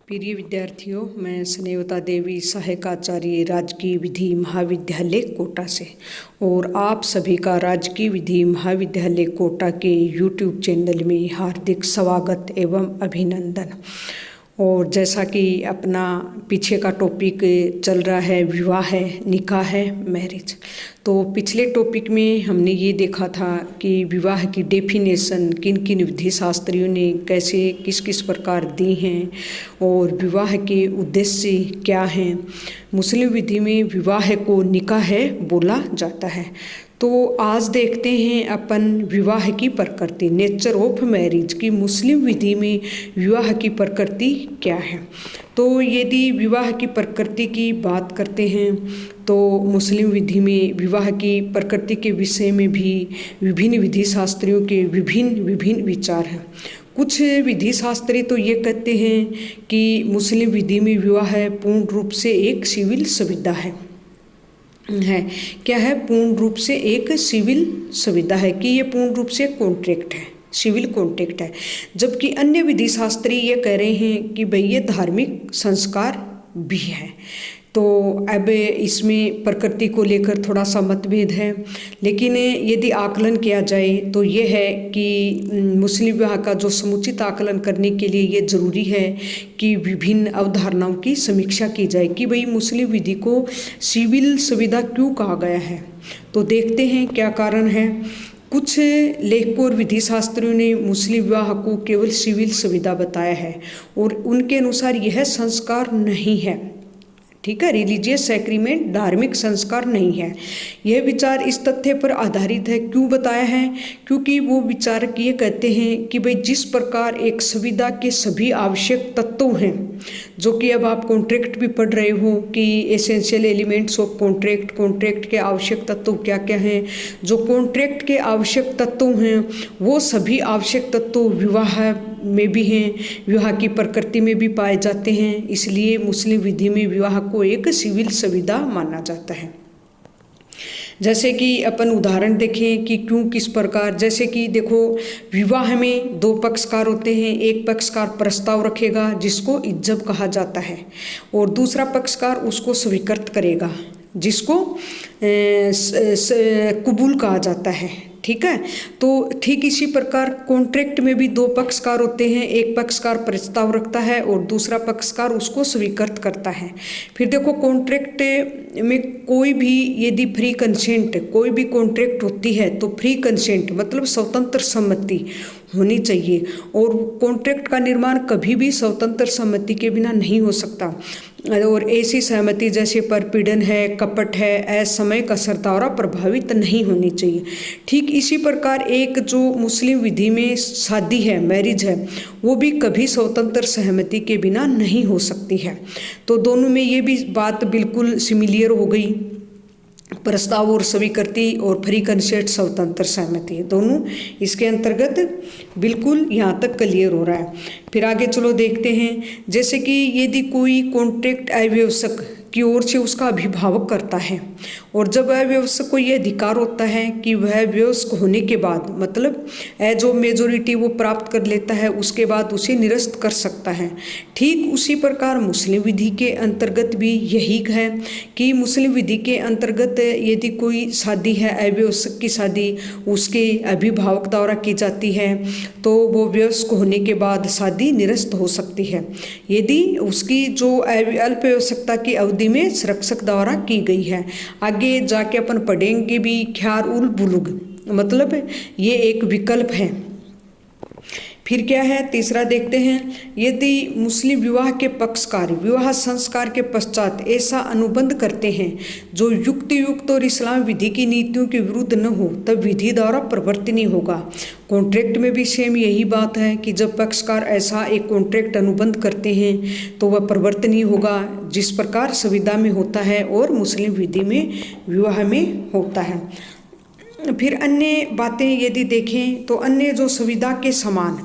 प्रिय विद्यार्थियों, मैं स्नेहता देवी, सहायक आचार्य राजकीय विधि महाविद्यालय कोटा से, और आप सभी का राजकीय विधि महाविद्यालय कोटा के YouTube चैनल में हार्दिक स्वागत एवं अभिनंदन। और जैसा कि अपना पीछे का टॉपिक चल रहा है, विवाह है, निकाह है, मैरिज। तो पिछले टॉपिक में हमने ये देखा था कि विवाह की डेफिनेशन किन किन विधि शास्त्रियों ने कैसे किस किस प्रकार दी हैं और विवाह के उद्देश्य क्या हैं। मुस्लिम विधि में विवाह को निकाह बोला जाता है। तो आज देखते हैं अपन विवाह की प्रकृति, नेचर ऑफ मैरिज की मुस्लिम विधि में विवाह की प्रकृति क्या है। तो यदि विवाह की प्रकृति की बात करते हैं तो मुस्लिम विधि में विवाह की प्रकृति के विषय में भी विभिन्न विधि शास्त्रियों के विभिन्न विचार हैं। कुछ विधि शास्त्री तो ये कहते हैं कि मुस्लिम विधि में विवाह पूर्ण रूप से एक सिविल संविदा है। क्या है? पूर्ण रूप से एक सिविल संविदा है कि ये पूर्ण रूप से कॉन्ट्रैक्ट है, सिविल कॉन्ट्रैक्ट है। जबकि अन्य विधि शास्त्री ये कह रहे हैं कि भाई ये धार्मिक संस्कार भी है। तो अब इसमें प्रकृति को लेकर थोड़ा सा मतभेद है, लेकिन यदि आकलन किया जाए तो ये है कि मुस्लिम विवाह का जो समुचित आकलन करने के लिए ये ज़रूरी है कि विभिन्न अवधारणाओं की समीक्षा की जाए कि भाई मुस्लिम विधि को सिविल संविदा क्यों कहा गया है। तो देखते हैं क्या कारण है। कुछ लेखकों और विधि शास्त्रियों ने मुस्लिम विवाह को केवल सिविल संविदा बताया है और उनके अनुसार यह संस्कार नहीं है। ठीक है, रिलीजियस सेक्रीमेंट धार्मिक संस्कार नहीं है। यह विचार इस तथ्य पर आधारित है। क्यों बताया है? क्योंकि वो विचारक ये कहते हैं कि भाई जिस प्रकार एक संविदा के सभी आवश्यक तत्व हैं, जो कि अब आप कॉन्ट्रैक्ट भी पढ़ रहे हो कि एसेंशियल एलिमेंट्स ऑफ कॉन्ट्रैक्ट के आवश्यक तत्व क्या क्या हैं। जो कॉन्ट्रैक्ट के आवश्यक तत्व हैं वो सभी आवश्यक तत्व विवाह में भी हैं, विवाह की प्रकृति में भी पाए जाते हैं। इसलिए मुस्लिम विधि में विवाह को एक सिविल संविदा माना जाता है। जैसे कि अपन उदाहरण देखें कि क्यों किस प्रकार, जैसे कि देखो विवाह में दो पक्षकार होते हैं। एक पक्षकार प्रस्ताव रखेगा जिसको इज्जब कहा जाता है और दूसरा पक्षकार उसको स्वीकृत करेगा जिसको कबूल कहा जाता है। ठीक है, तो ठीक इसी प्रकार कॉन्ट्रैक्ट में भी दो पक्षकार होते हैं। एक पक्षकार प्रस्ताव रखता है और दूसरा पक्षकार उसको स्वीकृत करता है। फिर देखो कॉन्ट्रैक्ट में कोई भी यदि फ्री कंसेंट, कोई भी कॉन्ट्रैक्ट होती है तो फ्री कंसेंट मतलब स्वतंत्र सम्मति होनी चाहिए और कॉन्ट्रैक्ट का निर्माण कभी भी स्वतंत्र सम्मति के बिना नहीं हो सकता। और ऐसी सहमति जैसे परपीड़न है, कपट है, असमय कसरता प्रभावित नहीं होनी चाहिए। ठीक इसी प्रकार एक जो मुस्लिम विधि में शादी है, मैरिज है, वो भी कभी स्वतंत्र सहमति के बिना नहीं हो सकती है। तो दोनों में ये भी बात बिल्कुल सिमिलियर हो गई। प्रस्ताव और स्वीकृति और फ्री कंसेंट स्वतंत्र सहमति दोनों इसके अंतर्गत बिल्कुल यहाँ तक क्लियर हो रहा है। फिर आगे चलो देखते हैं। जैसे कि यदि कोई कॉन्ट्रैक्ट अव्यवसायक की ओर से उसका अभिभावक करता है और जब अव्यवसायक को यह अधिकार होता है कि वह वयस्क होने के बाद मतलब एज ऑफ मेजोरिटी वो प्राप्त कर लेता है, उसके बाद उसे निरस्त कर सकता है। ठीक उसी प्रकार मुस्लिम विधि के अंतर्गत भी यही है कि मुस्लिम विधि के अंतर्गत यदि कोई शादी है, अव्यवसायक की शादी उसके अभिभावक द्वारा की जाती है तो वो वयस्क होने के बाद शादी निरस्त हो सकती है यदि उसकी जो अल्पवयस्कता की अवधि में संरक्षक द्वारा की गई है। आगे जाके अपन पढ़ेंगे भी ख्यार उल बुलुग, मतलब ये एक विकल्प है। फिर क्या है? तीसरा देखते हैं। यदि मुस्लिम विवाह के पक्षकार विवाह संस्कार के पश्चात ऐसा अनुबंध करते हैं जो युक्त और इस्लाम विधि की नीतियों के विरुद्ध न हो, तब विधि द्वारा प्रवर्तनीय होगा। कॉन्ट्रैक्ट में भी सेम यही बात है कि जब पक्षकार ऐसा एक कॉन्ट्रैक्ट अनुबंध करते हैं तो वह प्रवर्तनीय होगा, जिस प्रकार संविदा में होता है और मुस्लिम विधि में विवाह में होता है। फिर अन्य बातें यदि देखें तो अन्य जो संविदा के समान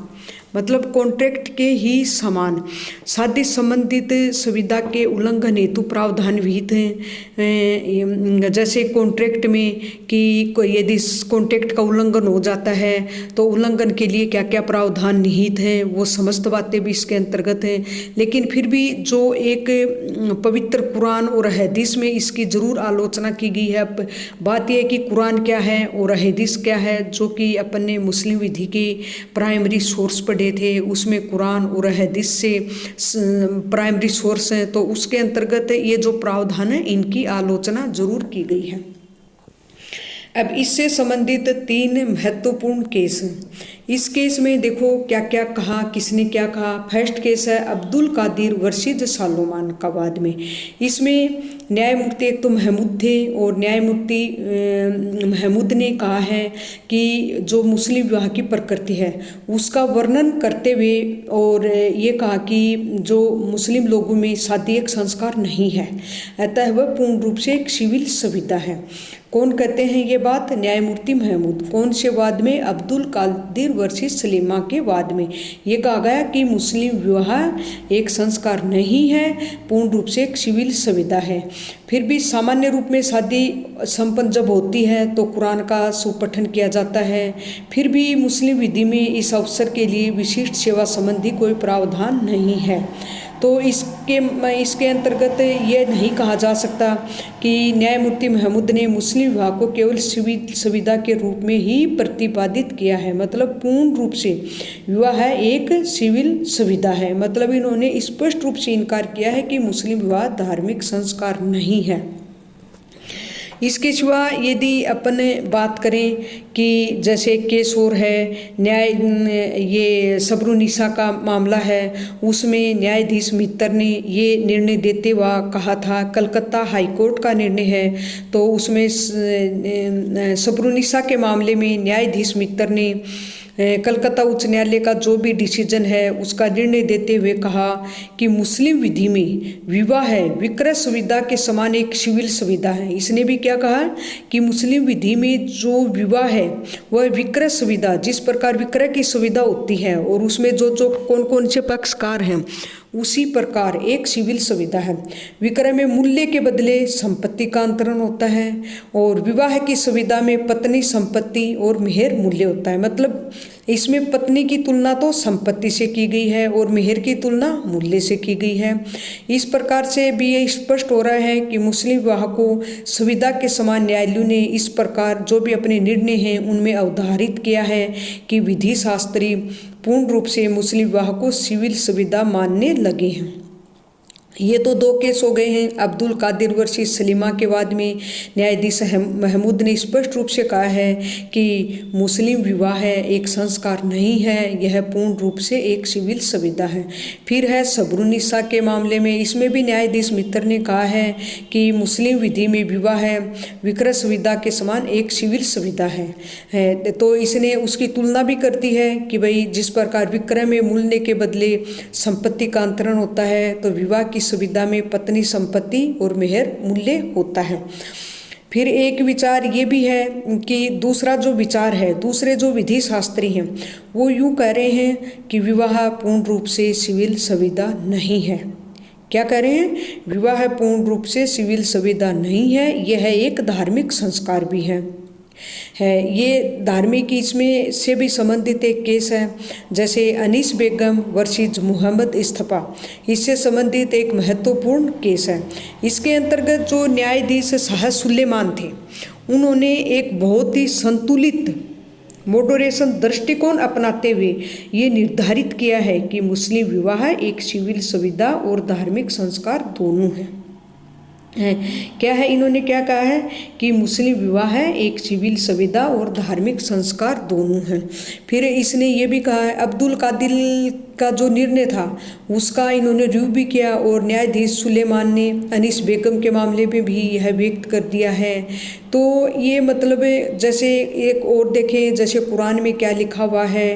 मतलब कॉन्ट्रैक्ट के ही समान शादी संबंधित सुविधा के उल्लंघन हेतु प्रावधान विहित हैं। जैसे कॉन्ट्रैक्ट में कि यदि कॉन्ट्रैक्ट का उल्लंघन हो जाता है तो उल्लंघन के लिए क्या क्या प्रावधान निहित हैं, वो समस्त बातें भी इसके अंतर्गत हैं। लेकिन फिर भी जो एक पवित्र कुरान और हदीस में इसकी ज़रूर आलोचना की गई है। बात यह है कि कुरान क्या है और हदीस क्या है, जो कि अपन ने मुस्लिम विधि के प्राइमरी सोर्स पढ़े थे, उसमें कुरान और हदीस से प्राइमरी सोर्स हैं, तो उसके अंतर्गत ये जो प्रावधान है इनकी आलोचना जरूर की गई है। अब इससे संबंधित 3 महत्वपूर्ण केस हैं। इस केस में देखो क्या क्या कहा, किसने क्या कहा। फर्स्ट केस है अब्दुल कादिर वर्सेस सालोमान का बाद में। इसमें न्यायमूर्ति एक तो महमूद थे और न्यायमूर्ति महमूद ने कहा है कि जो मुस्लिम विवाह की प्रकृति है उसका वर्णन करते हुए और ये कहा कि जो मुस्लिम लोगों में शादी एक संस्कार नहीं है, अतः वह पूर्ण रूप से एक सिविल संविदा है। कौन कहते हैं ये बात? न्यायमूर्ति महमूद। कौन से वाद में? अब्दुल कादिर वर्सेस सलीमा के वाद में ये कहा गया कि मुस्लिम विवाह एक संस्कार नहीं है, पूर्ण रूप से एक सिविल संविदा है। फिर भी सामान्य रूप में शादी संपन्न जब होती है तो कुरान का सुपठन किया जाता है। फिर भी मुस्लिम विधि में इस अवसर के लिए विशिष्ट सेवा संबंधी कोई प्रावधान नहीं है। तो इसके अंतर्गत ये नहीं कहा जा सकता कि न्यायमूर्ति महमूद ने मुस्लिम विवाह को केवल सिविल संविदा के रूप में ही प्रतिपादित किया है। मतलब पूर्ण रूप से विवाह एक सिविल संविदा है। मतलब इन्होंने स्पष्ट रूप से इनकार किया है कि मुस्लिम विवाह धार्मिक संस्कार नहीं है। इसके सिवा यदि अपन बात करें कि जैसे एक केस और है न्याय, ये सबरुनिसा का मामला है, उसमें न्यायाधीश मित्तर ने ये निर्णय देते हुए कहा था, कलकत्ता हाई कोर्ट का निर्णय है, तो उसमें सबरुनिसा के मामले में न्यायाधीश मित्तर ने कलकत्ता उच्च न्यायालय का जो भी डिसीजन है उसका निर्णय देते हुए कहा कि मुस्लिम विधि में विवाह है विक्रय सुविधा के समान एक सिविल सुविधा है। इसने भी क्या कहा कि मुस्लिम विधि में जो विवाह है वह विक्रय सुविधा, जिस प्रकार विक्रय की सुविधा होती है और उसमें जो जो कौन कौन से पक्षकार हैं उसी प्रकार एक सिविल सुविधा है। विक्रय में मूल्य के बदले संपत्ति का अंतरण होता है और विवाह की सुविधा में पत्नी संपत्ति और मेहर मूल्य होता है। मतलब इसमें पत्नी की तुलना तो संपत्ति से की गई है और मेहर की तुलना मूल्य से की गई है। इस प्रकार से भी ये स्पष्ट हो रहा है कि मुस्लिम विवाह को सुविधा के समान न्यायालयों ने इस प्रकार जो भी अपने निर्णय हैं उनमें अवधारित किया है कि विधि शास्त्री पूर्ण रूप से मुस्लिम विवाह को सिविल सुविधा मानने लगे हैं। ये तो 2 केस हो गए हैं। अब्दुल कादिर वर्सेस सलीमा के बाद में न्यायाधीश महमूद ने स्पष्ट रूप से कहा है कि मुस्लिम विवाह एक संस्कार नहीं है, यह पूर्ण रूप से एक सिविल सुविधा है। फिर है सबरुनिसा के मामले में, इसमें भी न्यायाधीश मित्तर ने कहा है कि मुस्लिम विधि में विवाह विक्रय सुविधा के समान एक सिविल सुविधा है। तो इसने उसकी तुलना भी करती है कि भाई जिस प्रकार विक्रय में मूल्य के बदले संपत्ति का अंतरण होता है तो विवाह की सुविधा में पत्नी संपत्ति और मेहर मूल्य होता है। फिर एक विचार ये भी है कि दूसरा जो विचार है, दूसरे जो विधि शास्त्री हैं वो यूँ कह रहे हैं कि विवाह पूर्ण रूप से सिविल सुविधा नहीं है। क्या कह रहे हैं? विवाह पूर्ण रूप से सिविल सुविधा नहीं है, यह एक धार्मिक संस्कार भी है। ये धार्मिक इसमें से भी संबंधित एक केस है, जैसे अनीस बेगम वर्सेस मोहम्मद इस्तफा, इससे संबंधित एक महत्वपूर्ण केस है। इसके अंतर्गत जो न्यायाधीश शाह सुलेमान थे उन्होंने एक बहुत ही संतुलित मॉडरेशन दृष्टिकोण अपनाते हुए ये निर्धारित किया है कि मुस्लिम विवाह एक सिविल सुविधा और धार्मिक संस्कार दोनों है। क्या है? इन्होंने क्या कहा है कि मुस्लिम विवाह एक सिविल सुविधा और धार्मिक संस्कार दोनों हैं। फिर इसने ये भी कहा है अब्दुल कादिर का जो निर्णय था उसका इन्होंने रिव्यू भी किया और न्यायाधीश सुलेमान ने अनीस बेगम के मामले में भी यह व्यक्त कर दिया है। तो ये मतलब जैसे एक और देखें, जैसे कुरान में क्या लिखा हुआ है,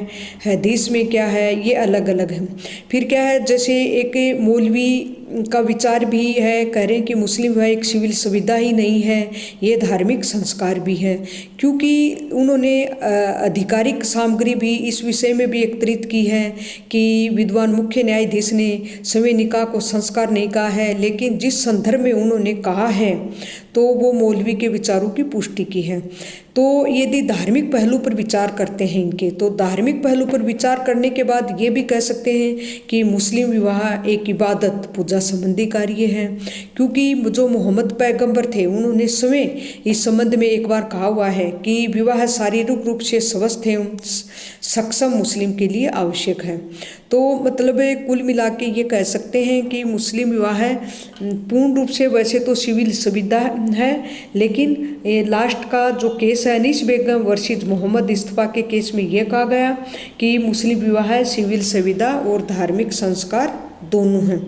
हदीस में क्या है, ये अलग अलग है। फिर क्या है, जैसे एक मौलवी का विचार भी है, कह रहे हैं कि मुस्लिम विवाह एक सिविल सुविधा ही नहीं है, ये धार्मिक संस्कार भी है, क्योंकि उन्होंने आधिकारिक सामग्री भी इस विषय में भी एकत्रित की है कि विद्वान मुख्य न्यायाधीश ने समय निकाह को संस्कार नहीं कहा है, लेकिन जिस संदर्भ में उन्होंने कहा है तो वो मौलवी के विचारों की पुष्टि की है। तो यदि धार्मिक पहलू पर विचार करते हैं इनके, तो धार्मिक पहलू पर विचार करने के बाद ये भी कह सकते हैं कि मुस्लिम विवाह एक इबादत पूजा संबंधी कार्य है, क्योंकि जो मोहम्मद पैगंबर थे उन्होंने स्वयं इस संबंध में एक बार कहा हुआ है कि विवाह शारीरिक रूप से स्वस्थ एवं सक्षम मुस्लिम के लिए आवश्यक है। तो मतलब कुल मिला के ये कह सकते हैं कि मुस्लिम विवाह पूर्ण रूप से वैसे तो सिविल सुविधा है, लेकिन ये लास्ट का जो केस है अनीस बेगम वर्सेस मोहम्मद इस्तफा के केस में ये कहा गया कि मुस्लिम विवाह सिविल सुविधा और धार्मिक संस्कार दोनों हैं।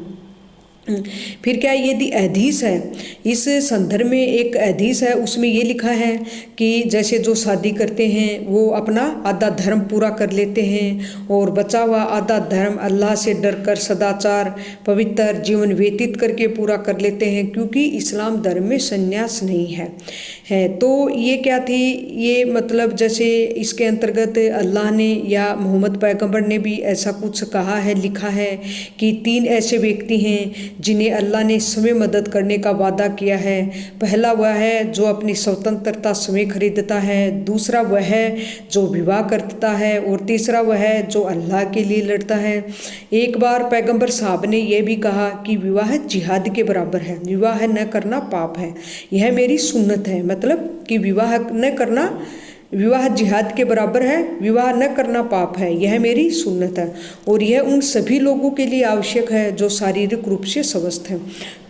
फिर क्या, यदि हदीस है, इस संदर्भ में एक हदीस है, उसमें ये लिखा है कि जैसे जो शादी करते हैं वो अपना आधा धर्म पूरा कर लेते हैं और बचा हुआ आधा धर्म अल्लाह से डरकर सदाचार पवित्र जीवन व्यतीत करके पूरा कर लेते हैं, क्योंकि इस्लाम धर्म में संन्यास नहीं है। तो ये क्या थी, ये मतलब जैसे इसके अंतर्गत अल्लाह ने या मोहम्मद पैगंबर ने भी ऐसा कुछ कहा है, लिखा है कि 3 ऐसे व्यक्ति हैं जिन्हें अल्लाह ने स्वयं मदद करने का वादा किया है। पहला वह है जो अपनी स्वतंत्रता स्वयं खरीदता है, दूसरा वह है जो विवाह करता है और तीसरा वह है जो अल्लाह के लिए लड़ता है। एक बार पैगंबर साहब ने यह भी कहा कि विवाह जिहाद के बराबर है, विवाह न करना पाप है, यह मेरी सुन्नत है। मतलब कि विवाह न करना, विवाह जिहाद के बराबर है, विवाह न करना पाप है, यह मेरी सुन्नत है, और यह उन सभी लोगों के लिए आवश्यक है जो शारीरिक रूप से स्वस्थ हैं।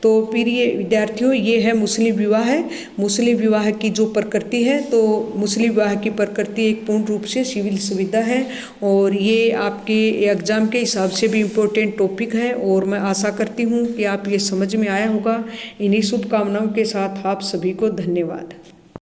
तो प्रिय विद्यार्थियों, ये है मुस्लिम विवाह है। मुस्लिम विवाह की जो प्रकृति है, तो मुस्लिम विवाह की प्रकृति एक पूर्ण रूप से सिविल सुविधा है, और ये आपके एग्ज़ाम के हिसाब से भी इम्पोर्टेंट टॉपिक है, और मैं आशा करती हूँ कि आप ये समझ में आया होगा। इन्हीं शुभकामनाओं के साथ आप सभी को धन्यवाद।